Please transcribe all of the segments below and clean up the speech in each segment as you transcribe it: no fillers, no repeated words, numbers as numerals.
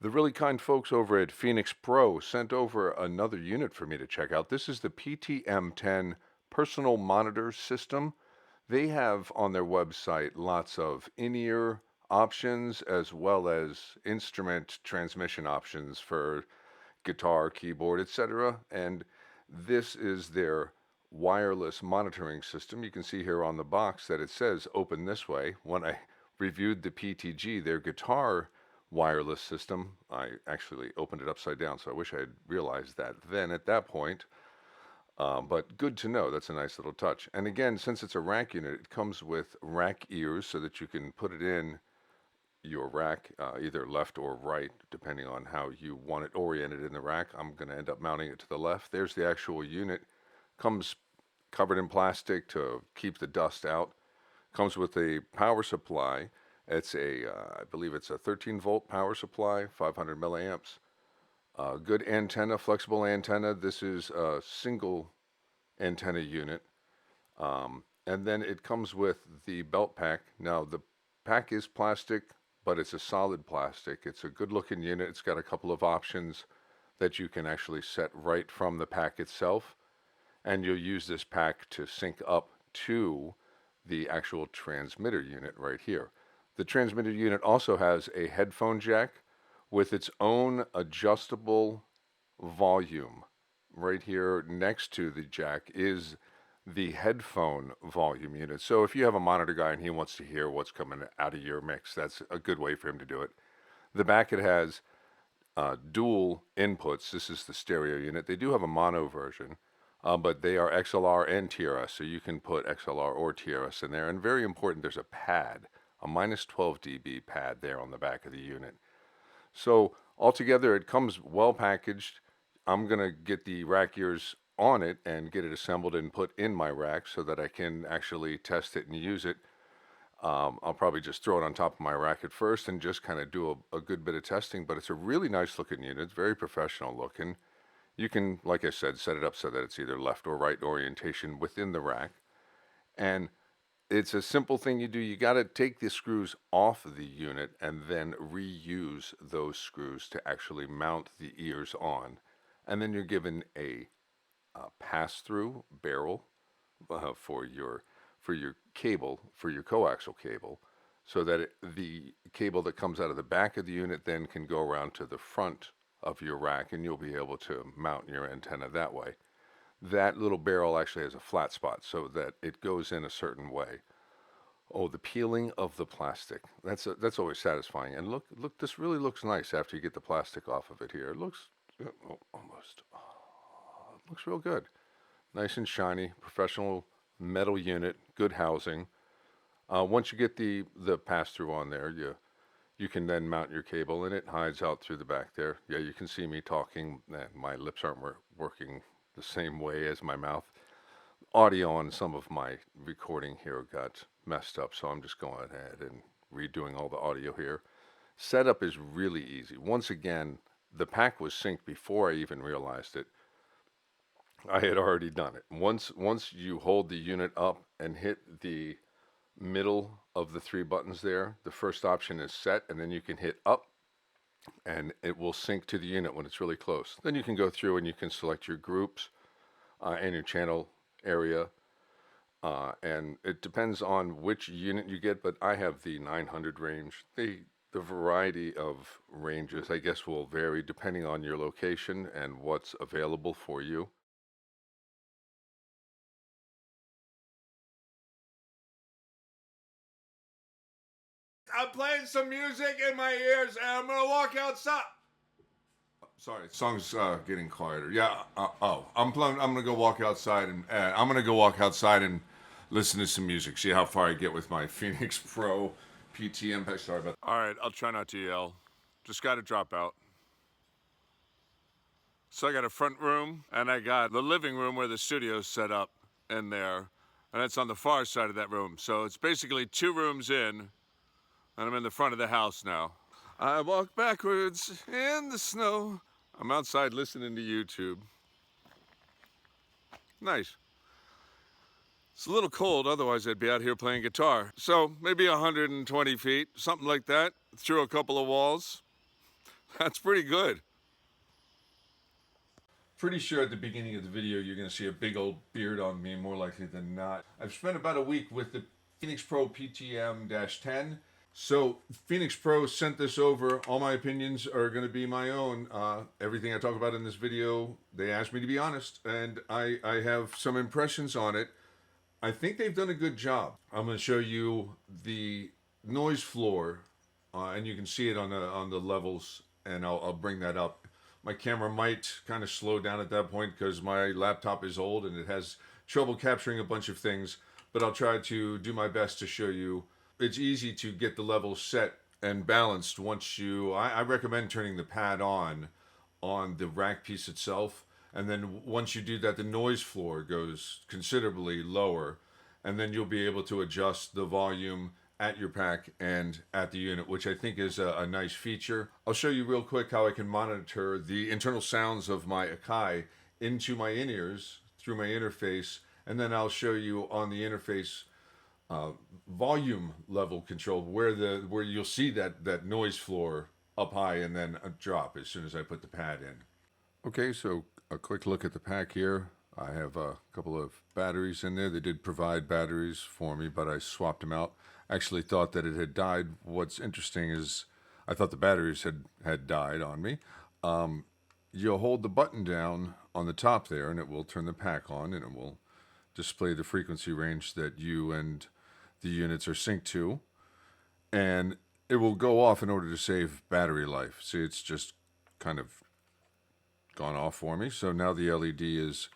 The really kind folks over at Phenyx Pro sent over another unit for me to check out. This is the PTM-10 personal monitor system. They have on their website lots of in-ear options as well as instrument transmission options for guitar, keyboard, etc. And this is their wireless monitoring system. You can see here on the box that it says open this way. When I reviewed the PTG, their guitar wireless system, I actually opened it upside down, so I wish I had realized that then at that point. But good to know. That's a nice little touch. And again, since it's a rack unit, it comes with rack ears so that you can put it in your rack, either left or right, depending on how you want it oriented in the rack. I'm going to end up mounting it to the left. There's the actual unit. Comes covered in plastic to keep the dust out. Comes with a power supply. It's I believe it's a 13-volt power supply, 500 milliamps. Good antenna, flexible antenna. This is a single antenna unit. And then it comes with the belt pack. Now, the pack is plastic, but it's a solid plastic. It's a good looking unit. It's got a couple of options that you can actually set right from the pack itself. And you'll use this pack to sync up to the actual transmitter unit right here. The transmitter unit also has a headphone jack with its own adjustable volume. Right here next to the jack is the headphone volume unit. So if you have a monitor guy and he wants to hear what's coming out of your mix, that's a good way for him to do it. The back, it has dual inputs. This is the stereo unit. They do have a mono version, but they are XLR and TRS, so you can put XLR or TRS in there. And very important, there's a pad, a minus 12 dB pad there on the back of the unit. So altogether, it comes well packaged. I'm going to get the rack ears on it and get it assembled and put in my rack so that I can actually test it and use it. I'll probably just throw it on top of my rack at first and just kind of do a good bit of testing, but it's a really nice looking unit. It's very professional looking. You can, like I said, set it up so that it's either left or right orientation within the rack. And it's a simple thing you do. You got to take the screws off the unit and then reuse those screws to actually mount the ears on. And then you're given a pass-through barrel for your cable, for your coaxial cable, so that the cable that comes out of the back of the unit then can go around to the front of your rack, and you'll be able to mount your antenna that way. That little barrel actually has a flat spot so that it goes in a certain way. Oh, the peeling of the plastic. That's always satisfying. And look, this really looks nice after you get the plastic off of it here. It looks almost, it looks real good. Nice and shiny, professional metal unit, good housing. Once you get the pass-through on there, you can then mount your cable, and it hides out through the back there. Yeah, you can see me talking, and my lips aren't working the same way as my mouth. Audio on some of my recording here got messed up, so I'm just going ahead and redoing all the audio here. Setup is really easy. Once again, the pack was synced before I even realized it. I had already done it. Once you hold the unit up and hit the middle of the three buttons there, the first option is set, and then you can hit up and it will sync to the unit when it's really close. Then you can go through and you can select your groups and your channel area, and it depends on which unit you get, but I have the 900 range. The variety of ranges, I guess, will vary depending on your location and what's available for you. I'm playing some music in my ears, and I'm gonna walk outside. Sorry, song's getting quieter. Yeah. I'm gonna go walk outside, and I'm gonna go walk outside and listen to some music. See how far I get with my Phenyx Pro PTM. Sorry about that. All right, I'll try not to yell. Just got to drop out. So I got a front room, and I got the living room where the studio's set up in there, and it's on the far side of that room. So it's basically 2 rooms in. And I'm in the front of the house now. I walk backwards in the snow. I'm outside listening to YouTube. Nice. It's a little cold, otherwise I'd be out here playing guitar. So maybe 120 feet, something like that, through a couple of walls. That's pretty good. Pretty sure at the beginning of the video you're going to see a big old beard on me, more likely than not. I've spent about a week with the Phenyx Pro PTM-10. So Phenyx Pro sent this over. All my opinions are going to be my own. Everything I talk about in this video, they asked me to be honest, and I have some impressions on it. I think they've done a good job. I'm going to show you the noise floor, and you can see it on the levels, and I'll bring that up. My camera might kind of slow down at that point because my laptop is old and it has trouble capturing a bunch of things, but I'll try to do my best to show you. It's easy to get the levels set and balanced once I recommend turning the pad on the rack piece itself. And then once you do that, the noise floor goes considerably lower. And then you'll be able to adjust the volume at your pack and at the unit, which I think is a nice feature. I'll show you real quick how I can monitor the internal sounds of my Akai into my in-ears through my interface. And then I'll show you on the interface volume level control where you'll see that noise floor up high and then a drop as soon as I put the pad in. Okay, so a quick look at the pack here. I have a couple of batteries in there. They did provide batteries for me, but I swapped them out. I actually thought that it had died. What's interesting is I thought the batteries had died on me. You'll hold the button down on the top there and it will turn the pack on and it will display the frequency range that you and the units are synced to. And it will go off in order to save battery life. See, it's just kind of gone off for me. So now the LED is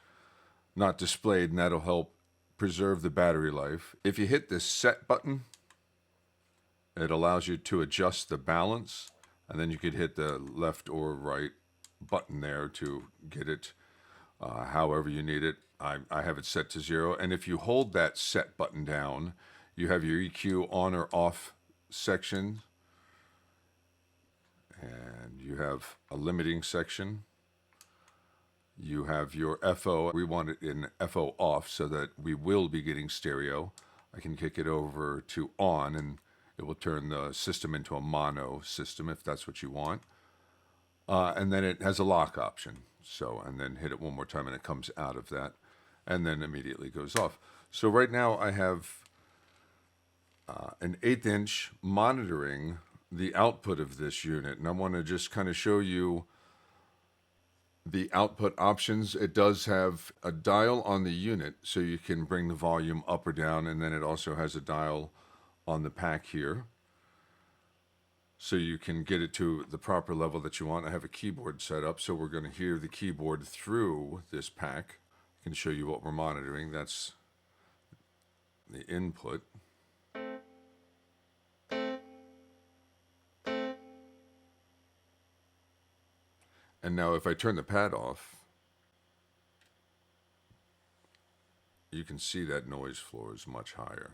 not displayed, and that'll help preserve the battery life. If you hit this set button, it allows you to adjust the balance, and then you could hit the left or right button there to get it however you need it. I have it set to 0, and if you hold that set button down, you have your EQ on or off section, and you have a limiting section. You have your FO. We want it in FO off so that we will be getting stereo. I can kick it over to on and it will turn the system into a mono system if that's what you want. And then it has a lock option. So, and then hit it one more time and it comes out of that and then immediately goes off. So right now I have an 1/8 inch monitoring the output of this unit. And I want to just kind of show you the output options. It does have a dial on the unit so you can bring the volume up or down, and then it also has a dial on the pack here so you can get it to the proper level that you want. I have a keyboard set up, so we're going to hear the keyboard through this pack. I can show you what we're monitoring. That's the input. And now if I turn the pad off, you can see that noise floor is much higher.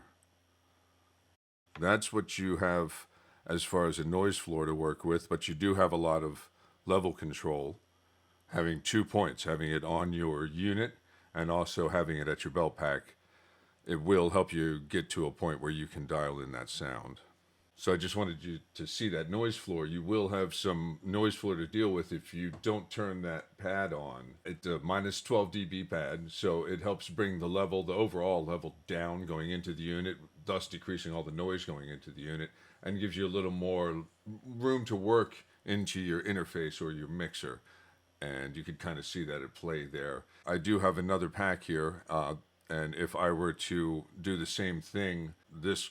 That's what you have as far as a noise floor to work with, but you do have a lot of level control, having 2 points, having it on your unit and also having it at your belt pack. It will help you get to a point where you can dial in that sound. So I just wanted you to see that noise floor. You will have some noise floor to deal with if you don't turn that pad on. It's a minus 12 dB pad, so it helps bring the overall level down going into the unit, thus decreasing all the noise going into the unit, and gives you a little more room to work into your interface or your mixer. And you can kind of see that at play there. I do have another pack here, and if I were to do the same thing, this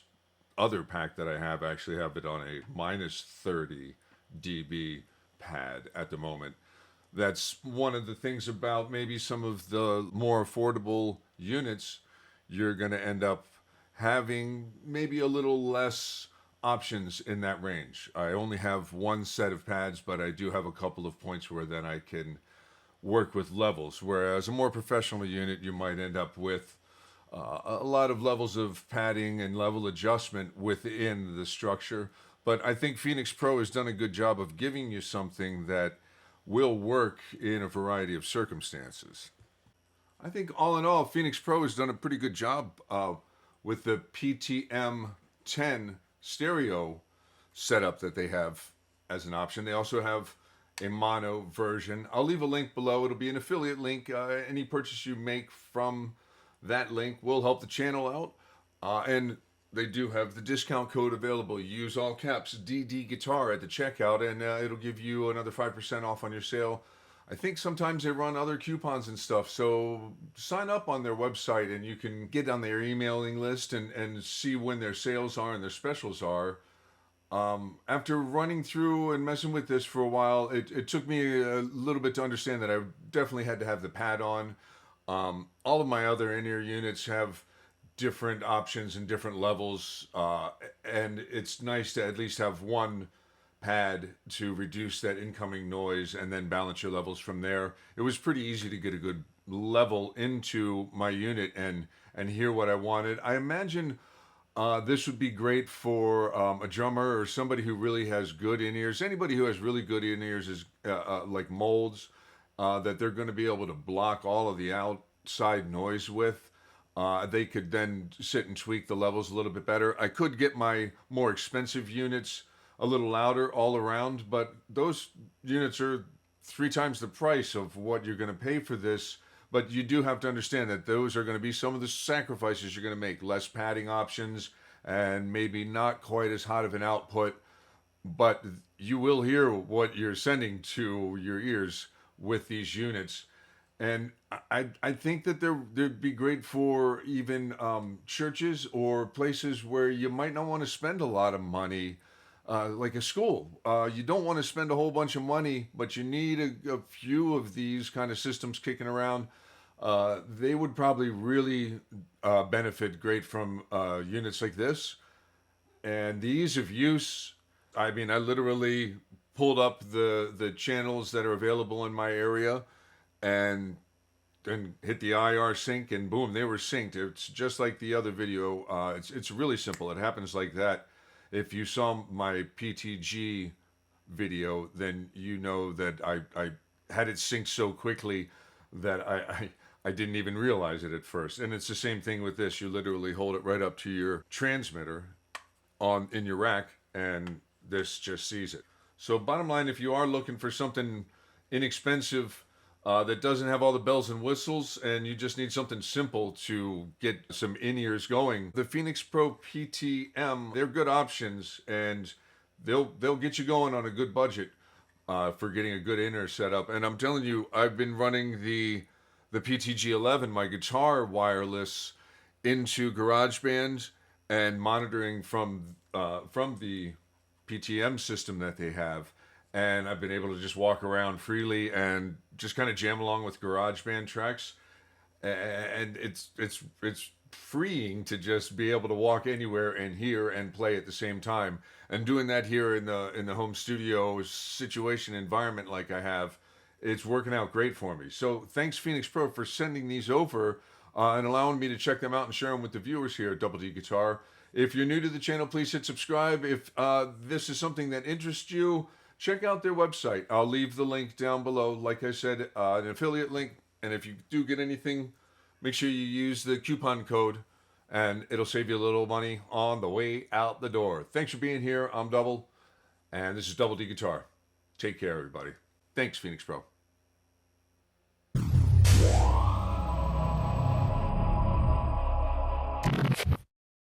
other pack that I actually have it on a minus 30 dB pad at the moment. That's one of the things about maybe some of the more affordable units. You're going to end up having maybe a little less options in that range. I only have one set of pads, but I do have a couple of points where then I can work with levels. Whereas a more professional unit, you might end up with a lot of levels of padding and level adjustment within the structure. But I think Phenyx Pro has done a good job of giving you something that will work in a variety of circumstances. I think all in all, Phenyx Pro has done a pretty good job with the PTM-10 stereo setup that they have as an option. They also have a mono version. I'll leave a link below. It'll be an affiliate link. Any purchase you make from that link will help the channel out. And they do have the discount code available. Use all caps DD Guitar at the checkout, and it'll give you another 5% off on your sale. I think sometimes they run other coupons and stuff. So sign up on their website and you can get on their emailing list and see when their sales are and their specials are. After running through and messing with this for a while, it took me a little bit to understand that I definitely had to have the pad on. All of my other in-ear units have different options and different levels, and it's nice to at least have one pad to reduce that incoming noise and then balance your levels from there. It was pretty easy to get a good level into my unit and hear what I wanted. I imagine this would be great for a drummer or somebody who really has good in ears. Anybody who has really good in ears is like molds that they're going to be able to block all of the outside noise with. They could then sit and tweak the levels a little bit better. I could get my more expensive units a little louder all around, but those units are 3 times the price of what you're going to pay for this. But you do have to understand that those are going to be some of the sacrifices you're going to make. Less padding options and maybe not quite as hot of an output, but you will hear what you're sending to your ears with these units. And I think that they'd be great for even churches or places where you might not want to spend a lot of money, like a school. You don't want to spend a whole bunch of money, but you need a few of these kind of systems kicking around. They would probably really benefit great from units like this. And the ease of use, I mean, I literally pulled up the channels that are available in my area and then hit the IR sync, and boom, they were synced. It's just like the other video. It's really simple. It happens like that. If you saw my PTG video, then you know that I had it synced so quickly that I didn't even realize it at first. And it's the same thing with this. You literally hold it right up to your transmitter on in your rack, and this just sees it. So bottom line, if you are looking for something inexpensive that doesn't have all the bells and whistles, and you just need something simple to get some in-ears going, the Phenyx Pro PTM, they're good options, and they'll get you going on a good budget for getting a good in-ear setup. And I'm telling you, I've been running the PTG-11, my guitar wireless, into GarageBand and monitoring from the PTM system that they have, and I've been able to just walk around freely and just kind of jam along with GarageBand tracks, and it's freeing to just be able to walk anywhere and hear and play at the same time. And doing that here in the home studio situation environment like I have, it's working out great for me. So thanks Phenyx Pro for sending these over and allowing me to check them out and share them with the viewers here at Double D Guitar. If you're new to the channel, please hit subscribe. If this is something that interests you, check out their website. I'll leave the link down below. Like I said, an affiliate link. And if you do get anything, make sure you use the coupon code, and it'll save you a little money on the way out the door. Thanks for being here. I'm Double, and this is Double D Guitar. Take care, everybody. Thanks, Phenyx Pro.